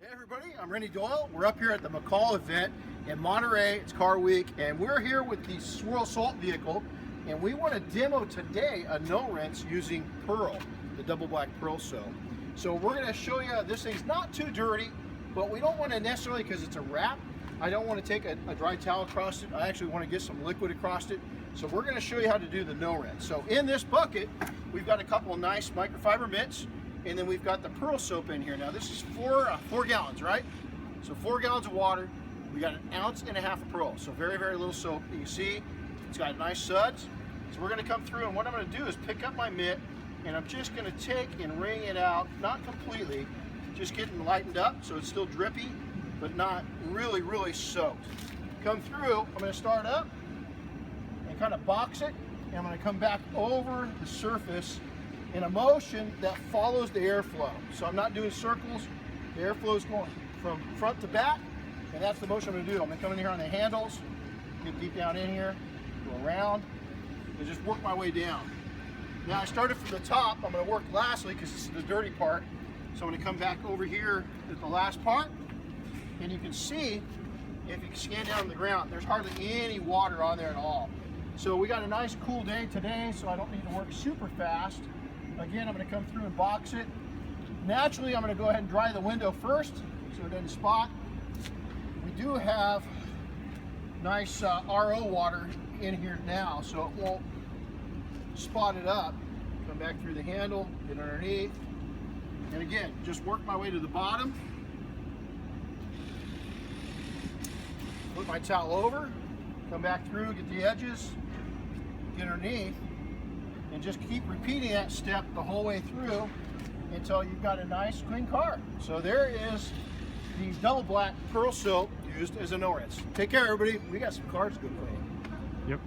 Hey everybody, I'm Rennie Doyle. We're up here at the McCall event in Monterey. It's Car Week, and we're here with the Swirl Salt vehicle, and we want to demo today a no-rinse using Pearl, the double black Pearl soap. So we're going to show you, this thing's not too dirty, but we don't want to necessarily, because it's a wrap, I don't want to take a dry towel across it. I actually want to get some liquid across it. So we're going to show you how to do the no-rinse. So in this bucket, we've got a couple of nice microfiber mitts, and then we've got the Pearl soap in here. Now this is four gallons, right? So 4 gallons of water. We got 1.5 ounces of Pearl. So very, very little soap. You can see it's got nice suds. So we're gonna come through, and what I'm gonna do is pick up my mitt, and I'm just gonna take and wring it out, not completely, just getting lightened up so it's still drippy, but not really, really soaked. Come through, I'm gonna start up and kind of box it, and I'm gonna come back over the surface in a motion that follows the airflow. So I'm not doing circles, the airflow is going from front to back, and that's the motion I'm gonna do. I'm gonna come in here on the handles, get deep down in here, go around, and just work my way down. Now I started from the top, I'm gonna work lastly because this is the dirty part. So I'm gonna come back over here at the last part, and you can see, if you can scan down to the ground, there's hardly any water on there at all. So we got a nice cool day today, so I don't need to work super fast. Again, I'm going to come through and box it. Naturally, I'm going to go ahead and dry the window first so it doesn't spot. We do have nice RO water in here now, so it won't spot it up. Come back through the handle, get underneath, and again, just work my way to the bottom. Put my towel over, come back through, get the edges, get underneath, and just keep repeating that step the whole way through until you've got a nice clean car. So there is the double black Pearl soap used as a no-rinse. Take care everybody, we got some cars to go clean. Yep.